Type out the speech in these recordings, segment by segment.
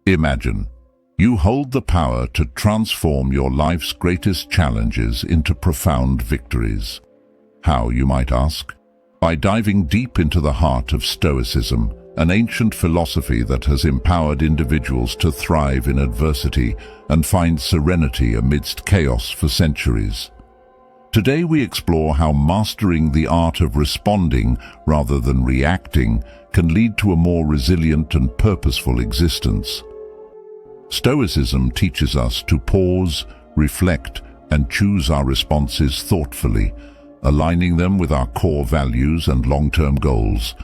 Imagine, you hold the power to transform your life's greatest challenges into profound victories. How, you might ask? By diving deep into the heart of Stoicism, an ancient philosophy that has empowered individuals to thrive in adversity and find serenity amidst chaos for centuries. Today we explore how mastering the art of responding rather than reacting can lead to a more resilient and purposeful existence. Stoicism teaches us to pause, reflect, and choose our responses thoughtfully, aligning them with our core values and long-term goals.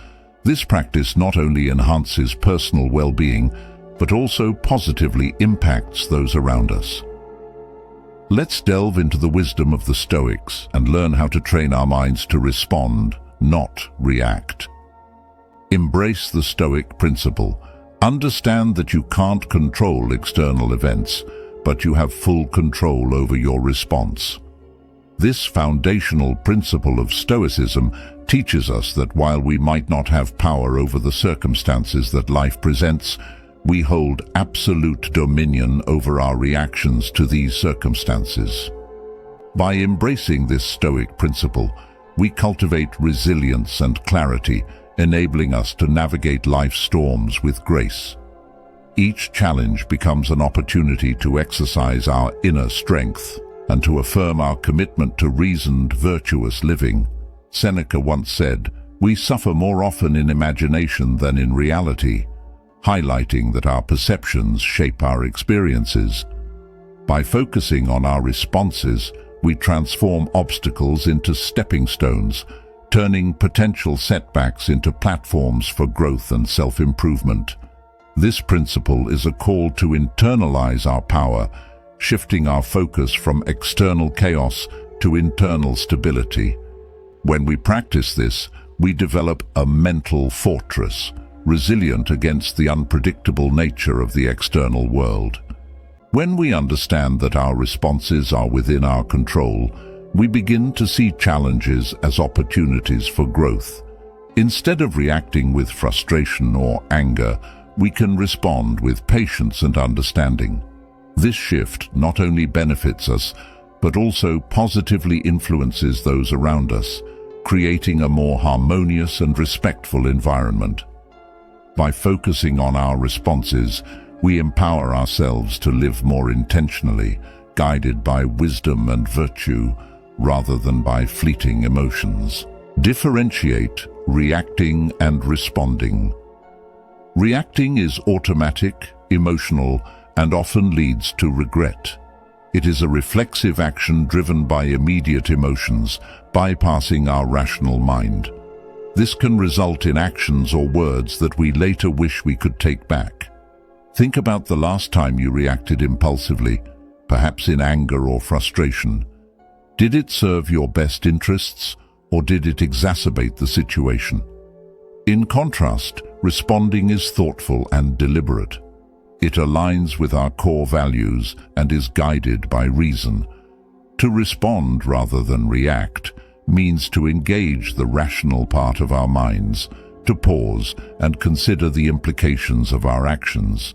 This practice not only enhances personal well-being, but also positively impacts those around us. Let's delve into the wisdom of the Stoics and learn how to train our minds to respond, not react. Embrace the Stoic principle. Understand that you can't control external events, but you have full control over your response. This foundational principle of Stoicism teaches us that while we might not have power over the circumstances that life presents, we hold absolute dominion over our reactions to these circumstances. By embracing this Stoic principle, we cultivate resilience and clarity, enabling us to navigate life's storms with grace. Each challenge becomes an opportunity to exercise our inner strength and to affirm our commitment to reasoned, virtuous living. Seneca once said, "We suffer more often in imagination than in reality," highlighting that our perceptions shape our experiences. By focusing on our responses, we transform obstacles into stepping stones, turning potential setbacks into platforms for growth and self-improvement. This principle is a call to internalize our power, shifting our focus from external chaos to internal stability. When we practice this, we develop a mental fortress, resilient against the unpredictable nature of the external world. When we understand that our responses are within our control, we begin to see challenges as opportunities for growth. Instead of reacting with frustration or anger, we can respond with patience and understanding. This shift not only benefits us, but also positively influences those around us, creating a more harmonious and respectful environment. By focusing on our responses, we empower ourselves to live more intentionally, guided by wisdom and virtue, rather than by fleeting emotions. Differentiate reacting and responding. Reacting is automatic, emotional, and often leads to regret. It is a reflexive action driven by immediate emotions, bypassing our rational mind. This can result in actions or words that we later wish we could take back. Think about the last time you reacted impulsively, perhaps in anger or frustration. Did it serve your best interests, or did it exacerbate the situation? In contrast, responding is thoughtful and deliberate. It aligns with our core values and is guided by reason. To respond rather than react means to engage the rational part of our minds, to pause and consider the implications of our actions.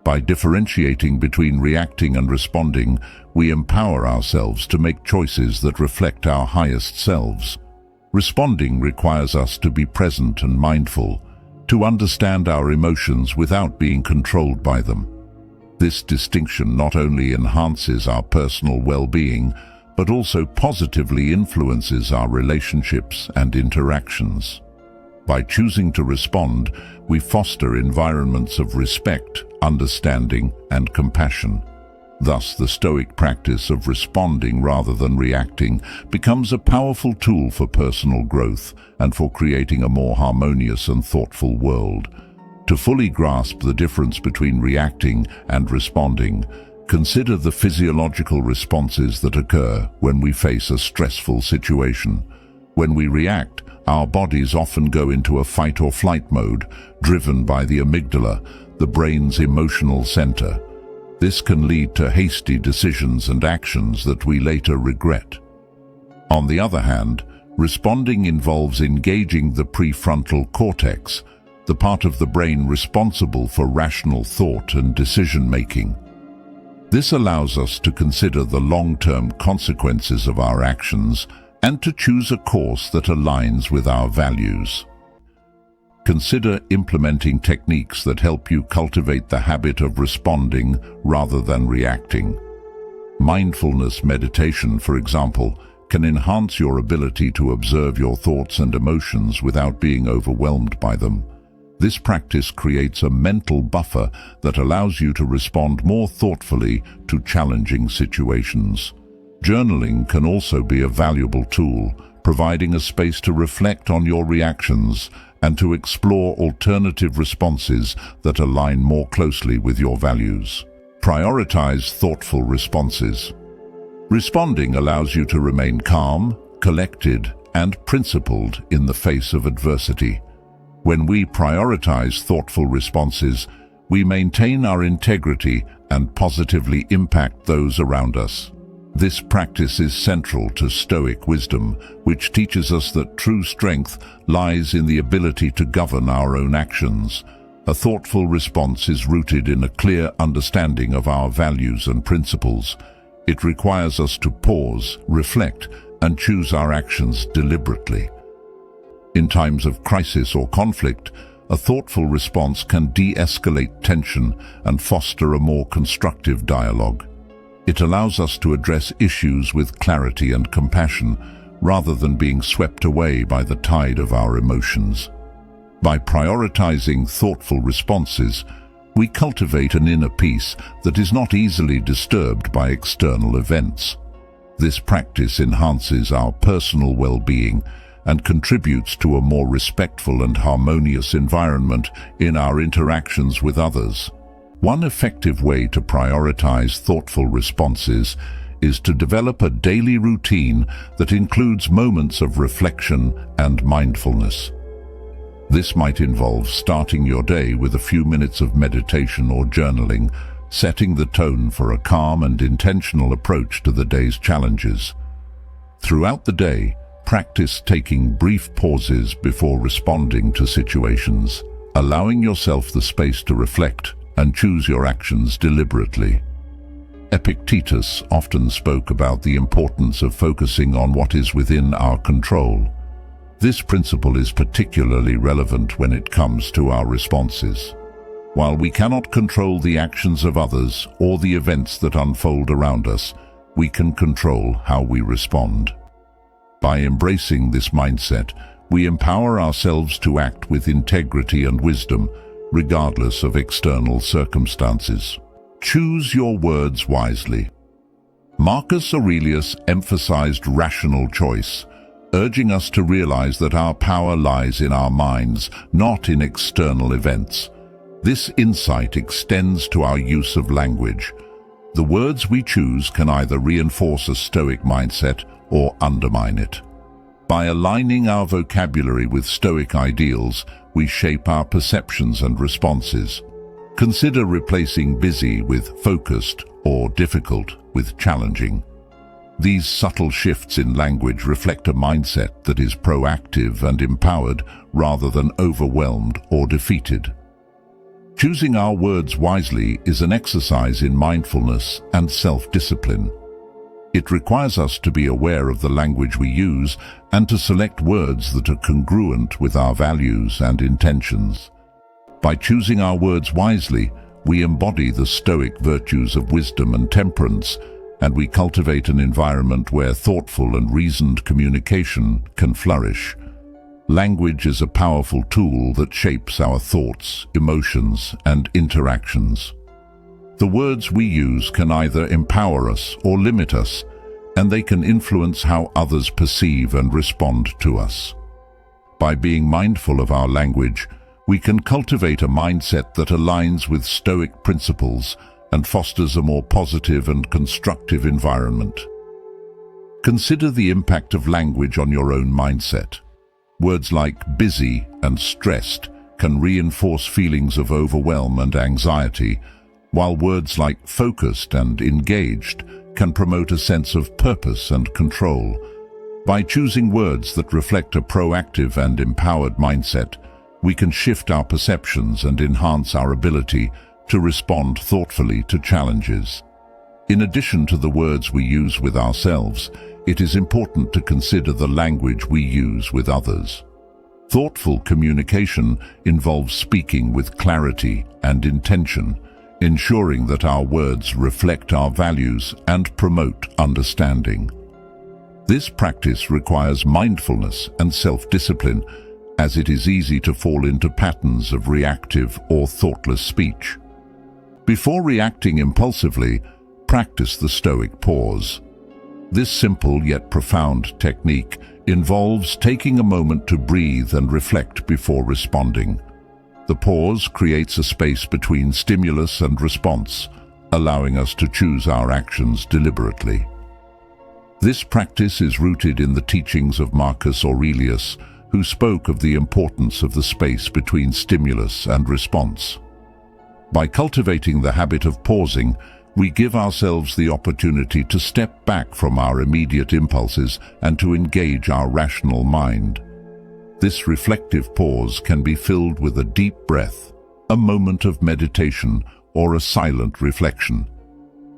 By differentiating between reacting and responding, we empower ourselves to make choices that reflect our highest selves. Responding requires us to be present and mindful, to understand our emotions without being controlled by them. This distinction not only enhances our personal well-being, but also positively influences our relationships and interactions. By choosing to respond, we foster environments of respect, understanding, and compassion. Thus, the Stoic practice of responding rather than reacting becomes a powerful tool for personal growth and for creating a more harmonious and thoughtful world. To fully grasp the difference between reacting and responding, consider the physiological responses that occur when we face a stressful situation. When we react, our bodies often go into a fight or flight mode, driven by the amygdala, the brain's emotional center. This can lead to hasty decisions and actions that we later regret. On the other hand, responding involves engaging the prefrontal cortex, the part of the brain responsible for rational thought and decision-making. This allows us to consider the long-term consequences of our actions and to choose a course that aligns with our values. Consider implementing techniques that help you cultivate the habit of responding rather than reacting. Mindfulness meditation, for example, can enhance your ability to observe your thoughts and emotions without being overwhelmed by them. This practice creates a mental buffer that allows you to respond more thoughtfully to challenging situations. Journaling can also be a valuable tool, providing a space to reflect on your reactions and to explore alternative responses that align more closely with your values. Prioritize thoughtful responses. Responding allows you to remain calm, collected, and principled in the face of adversity. When we prioritize thoughtful responses, we maintain our integrity and positively impact those around us. This practice is central to Stoic wisdom, which teaches us that true strength lies in the ability to govern our own actions. A thoughtful response is rooted in a clear understanding of our values and principles. It requires us to pause, reflect, and choose our actions deliberately. In times of crisis or conflict, a thoughtful response can de-escalate tension and foster a more constructive dialogue. It allows us to address issues with clarity and compassion, rather than being swept away by the tide of our emotions. By prioritizing thoughtful responses, we cultivate an inner peace that is not easily disturbed by external events. This practice enhances our personal well-being and contributes to a more respectful and harmonious environment in our interactions with others. One effective way to prioritize thoughtful responses is to develop a daily routine that includes moments of reflection and mindfulness. This might involve starting your day with a few minutes of meditation or journaling, setting the tone for a calm and intentional approach to the day's challenges. Throughout the day, practice taking brief pauses before responding to situations, allowing yourself the space to reflect and choose your actions deliberately. Epictetus often spoke about the importance of focusing on what is within our control. This principle is particularly relevant when it comes to our responses. While we cannot control the actions of others or the events that unfold around us, we can control how we respond. By embracing this mindset, we empower ourselves to act with integrity and wisdom, regardless of external circumstances. Choose your words wisely. Marcus Aurelius emphasized rational choice, urging us to realize that our power lies in our minds, not in external events. This insight extends to our use of language. The words we choose can either reinforce a Stoic mindset or undermine it. By aligning our vocabulary with Stoic ideals, we shape our perceptions and responses. Consider replacing busy with focused or difficult with challenging. These subtle shifts in language reflect a mindset that is proactive and empowered rather than overwhelmed or defeated. Choosing our words wisely is an exercise in mindfulness and self-discipline. It requires us to be aware of the language we use and to select words that are congruent with our values and intentions. By choosing our words wisely, we embody the Stoic virtues of wisdom and temperance, and we cultivate an environment where thoughtful and reasoned communication can flourish. Language is a powerful tool that shapes our thoughts, emotions, and interactions. The words we use can either empower us or limit us, and they can influence how others perceive and respond to us. By being mindful of our language, we can cultivate a mindset that aligns with Stoic principles and fosters a more positive and constructive environment. Consider the impact of language on your own mindset. Words like busy and stressed can reinforce feelings of overwhelm and anxiety, while words like focused and engaged can promote a sense of purpose and control. By choosing words that reflect a proactive and empowered mindset, we can shift our perceptions and enhance our ability to respond thoughtfully to challenges. In addition to the words we use with ourselves, it is important to consider the language we use with others. Thoughtful communication involves speaking with clarity and intention, ensuring that our words reflect our values and promote understanding. This practice requires mindfulness and self-discipline, as it is easy to fall into patterns of reactive or thoughtless speech. Before reacting impulsively, practice the Stoic pause. This simple yet profound technique involves taking a moment to breathe and reflect before responding. The pause creates a space between stimulus and response, allowing us to choose our actions deliberately. This practice is rooted in the teachings of Marcus Aurelius, who spoke of the importance of the space between stimulus and response. By cultivating the habit of pausing, we give ourselves the opportunity to step back from our immediate impulses and to engage our rational mind. This reflective pause can be filled with a deep breath, a moment of meditation, or a silent reflection.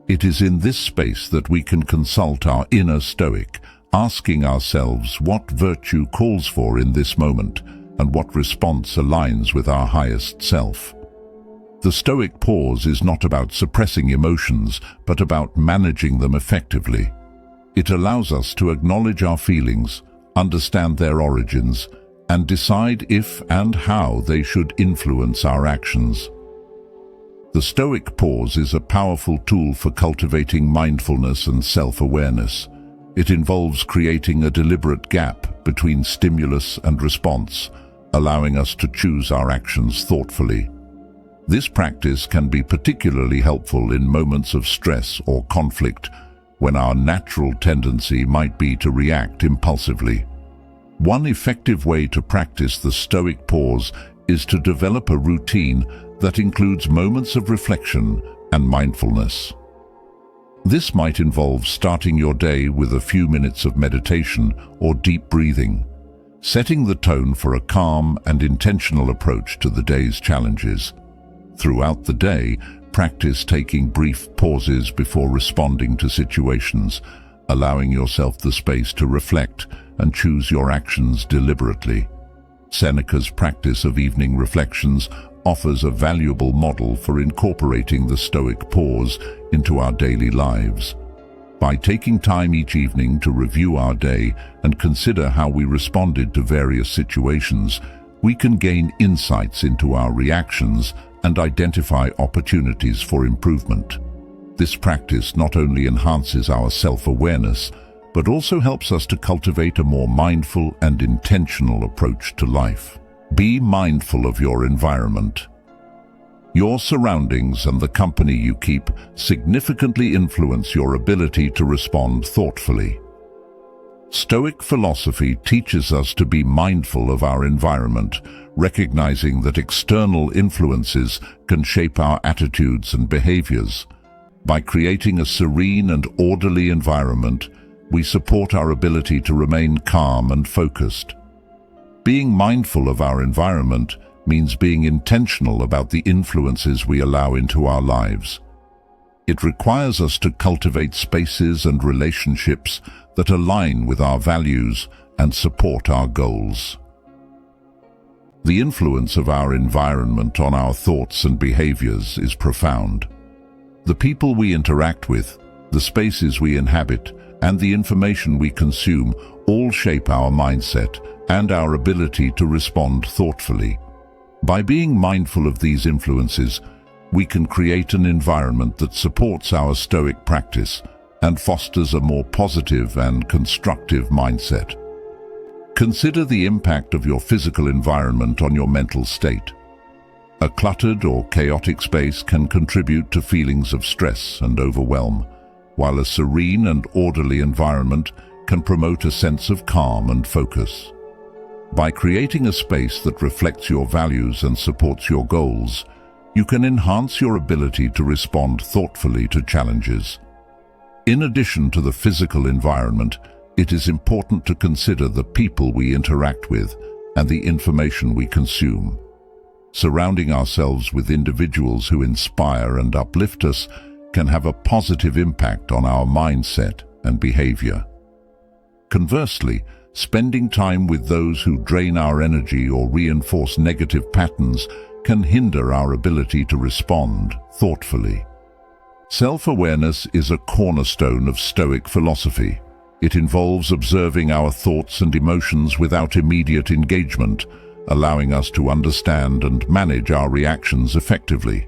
It is in this space that we can consult our inner Stoic, asking ourselves what virtue calls for in this moment and what response aligns with our highest self. The Stoic pause is not about suppressing emotions, but about managing them effectively. It allows us to acknowledge our feelings, understand their origins, and decide if and how they should influence our actions. The Stoic pause is a powerful tool for cultivating mindfulness and self-awareness. It involves creating a deliberate gap between stimulus and response, allowing us to choose our actions thoughtfully. This practice can be particularly helpful in moments of stress or conflict, when our natural tendency might be to react impulsively. One effective way to practice the Stoic pause is to develop a routine that includes moments of reflection and mindfulness. This might involve starting your day with a few minutes of meditation or deep breathing, setting the tone for a calm and intentional approach to the day's challenges. Throughout the day, practice taking brief pauses before responding to situations, allowing yourself the space to reflect and choose your actions deliberately. Seneca's practice of evening reflections offers a valuable model for incorporating the Stoic pause into our daily lives. By taking time each evening to review our day and consider how we responded to various situations, we can gain insights into our reactions and identify opportunities for improvement. This practice not only enhances our self-awareness, but also helps us to cultivate a more mindful and intentional approach to life. Be mindful of your environment. Your surroundings and the company you keep significantly influence your ability to respond thoughtfully. Stoic philosophy teaches us to be mindful of our environment, recognizing that external influences can shape our attitudes and behaviors. By creating a serene and orderly environment, we support our ability to remain calm and focused. Being mindful of our environment means being intentional about the influences we allow into our lives. It requires us to cultivate spaces and relationships that align with our values and support our goals. The influence of our environment on our thoughts and behaviors is profound. The people we interact with, the spaces we inhabit, and the information we consume all shape our mindset and our ability to respond thoughtfully. By being mindful of these influences, we can create an environment that supports our Stoic practice and fosters a more positive and constructive mindset. Consider the impact of your physical environment on your mental state. A cluttered or chaotic space can contribute to feelings of stress and overwhelm, while a serene and orderly environment can promote a sense of calm and focus. By creating a space that reflects your values and supports your goals, you can enhance your ability to respond thoughtfully to challenges. In addition to the physical environment, it is important to consider the people we interact with and the information we consume. Surrounding ourselves with individuals who inspire and uplift us can have a positive impact on our mindset and behavior. Conversely, spending time with those who drain our energy or reinforce negative patterns can hinder our ability to respond thoughtfully. Self-awareness is a cornerstone of Stoic philosophy. It involves observing our thoughts and emotions without immediate engagement, allowing us to understand and manage our reactions effectively.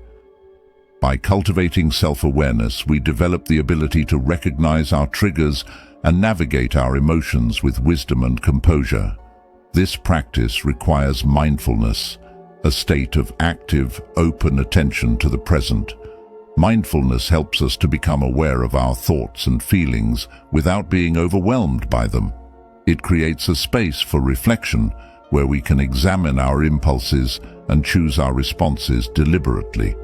By cultivating self-awareness, we develop the ability to recognize our triggers and navigate our emotions with wisdom and composure. This practice requires mindfulness, a state of active, open attention to the present. Mindfulness helps us to become aware of our thoughts and feelings without being overwhelmed by them. It creates a space for reflection where we can examine our impulses and choose our responses deliberately.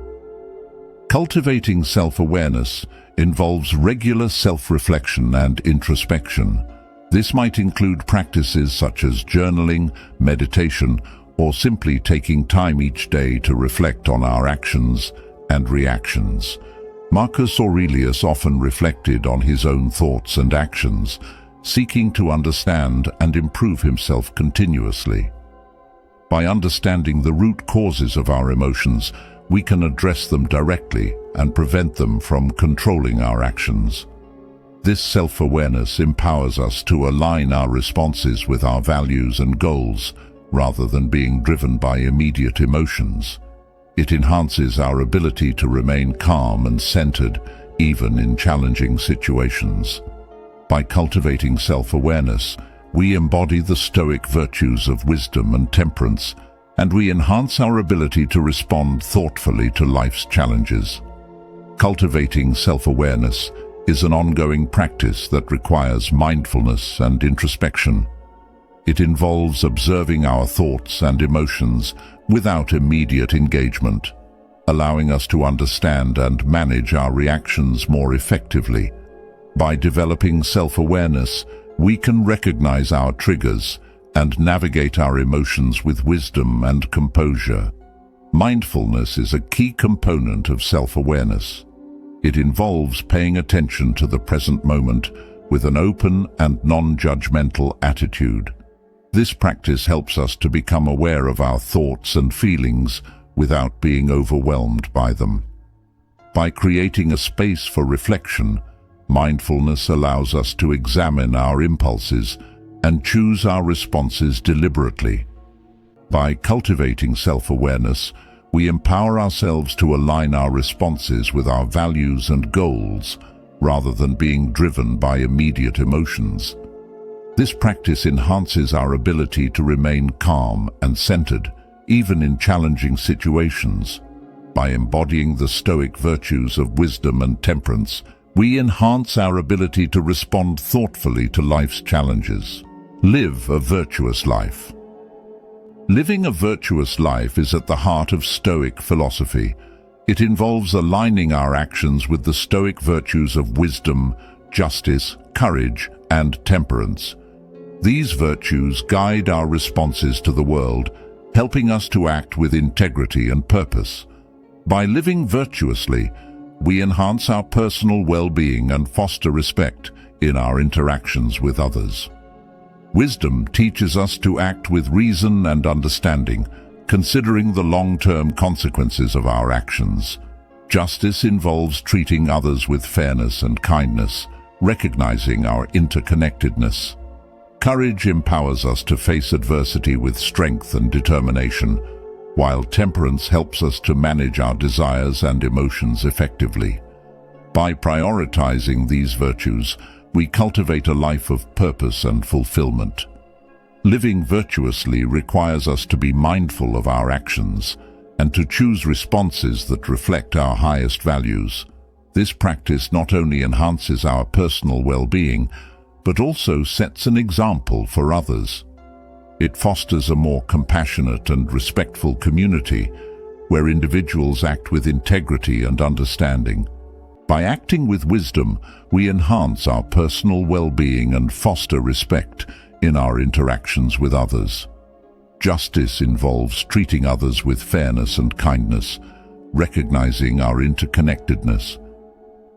Cultivating self-awareness involves regular self-reflection and introspection. This might include practices such as journaling, meditation, or simply taking time each day to reflect on our actions and reactions. Marcus Aurelius often reflected on his own thoughts and actions, seeking to understand and improve himself continuously. By understanding the root causes of our emotions, we can address them directly and prevent them from controlling our actions. This self-awareness empowers us to align our responses with our values and goals, rather than being driven by immediate emotions. It enhances our ability to remain calm and centered, even in challenging situations. By cultivating self-awareness, we embody the Stoic virtues of wisdom and temperance, and we enhance our ability to respond thoughtfully to life's challenges. Cultivating self-awareness is an ongoing practice that requires mindfulness and introspection. It involves observing our thoughts and emotions without immediate engagement, allowing us to understand and manage our reactions more effectively. By developing self-awareness, we can recognize our triggers and navigate our emotions with wisdom and composure. Mindfulness is a key component of self-awareness. It involves paying attention to the present moment with an open and non-judgmental attitude. This practice helps us to become aware of our thoughts and feelings without being overwhelmed by them. By creating a space for reflection, mindfulness allows us to examine our impulses and choose our responses deliberately. By cultivating self-awareness, we empower ourselves to align our responses with our values and goals, rather than being driven by immediate emotions. This practice enhances our ability to remain calm and centered, even in challenging situations. By embodying the Stoic virtues of wisdom and temperance, we enhance our ability to respond thoughtfully to life's challenges. Live a virtuous life. Living a virtuous life is at the heart of Stoic philosophy. It involves aligning our actions with the Stoic virtues of wisdom, justice, courage, and temperance. These virtues guide our responses to the world, helping us to act with integrity and purpose. By living virtuously, we enhance our personal well-being and foster respect in our interactions with others. Wisdom teaches us to act with reason and understanding, considering the long-term consequences of our actions. Justice involves treating others with fairness and kindness, recognizing our interconnectedness. Courage empowers us to face adversity with strength and determination, while temperance helps us to manage our desires and emotions effectively. By prioritizing these virtues, we cultivate a life of purpose and fulfillment. Living virtuously requires us to be mindful of our actions and to choose responses that reflect our highest values. This practice not only enhances our personal well-being, but also sets an example for others. It fosters a more compassionate and respectful community, where individuals act with integrity and understanding. By acting with wisdom, we enhance our personal well-being and foster respect in our interactions with others. Justice involves treating others with fairness and kindness, recognizing our interconnectedness.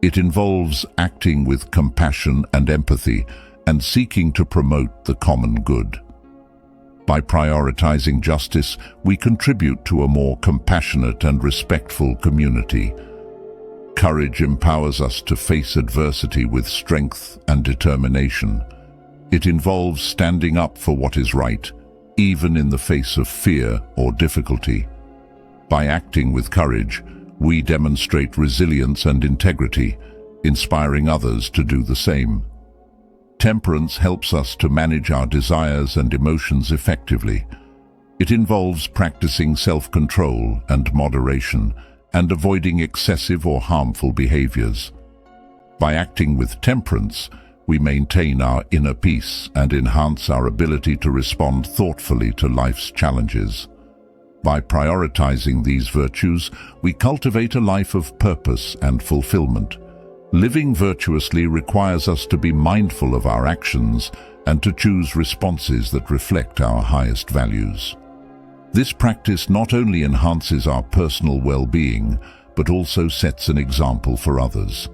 It involves acting with compassion and empathy and seeking to promote the common good. By prioritizing justice, we contribute to a more compassionate and respectful community. Courage empowers us to face adversity with strength and determination. It involves standing up for what is right, even in the face of fear or difficulty. By acting with courage, we demonstrate resilience and integrity, inspiring others to do the same. Temperance helps us to manage our desires and emotions effectively. It involves practicing self-control and moderation, and avoiding excessive or harmful behaviors. By acting with temperance, we maintain our inner peace and enhance our ability to respond thoughtfully to life's challenges. By prioritizing these virtues, we cultivate a life of purpose and fulfillment. Living virtuously requires us to be mindful of our actions and to choose responses that reflect our highest values. This practice not only enhances our personal well-being, but also sets an example for others.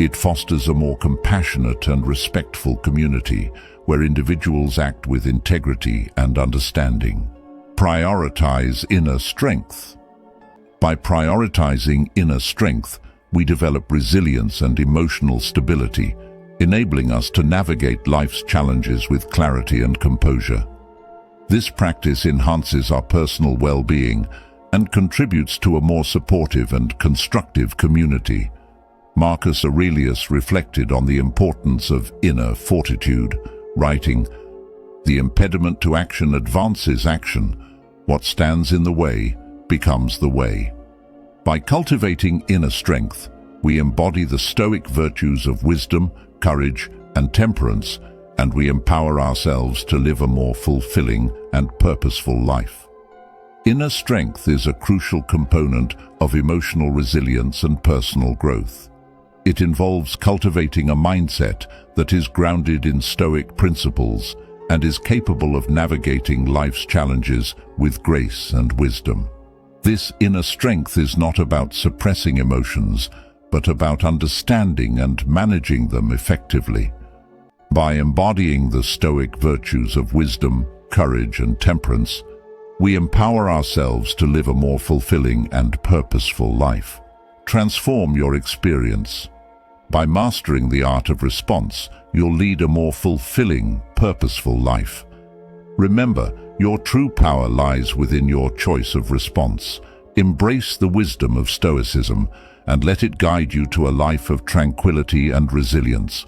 It fosters a more compassionate and respectful community, where individuals act with integrity and understanding. Prioritize inner strength. By prioritizing inner strength, we develop resilience and emotional stability, enabling us to navigate life's challenges with clarity and composure. This practice enhances our personal well-being and contributes to a more supportive and constructive community. Marcus Aurelius reflected on the importance of inner fortitude, writing, "The impediment to action advances action. What stands in the way becomes the way." By cultivating inner strength, we embody the Stoic virtues of wisdom, courage, and temperance, and we empower ourselves to live a more fulfilling and purposeful life. Inner strength is a crucial component of emotional resilience and personal growth. It involves cultivating a mindset that is grounded in Stoic principles and is capable of navigating life's challenges with grace and wisdom. This inner strength is not about suppressing emotions, but about understanding and managing them effectively. By embodying the Stoic virtues of wisdom, courage, and temperance, we empower ourselves to live a more fulfilling and purposeful life. Transform your experience. By mastering the art of response, you'll lead a more fulfilling, purposeful life. Remember, your true power lies within your choice of response. Embrace the wisdom of Stoicism and let it guide you to a life of tranquility and resilience.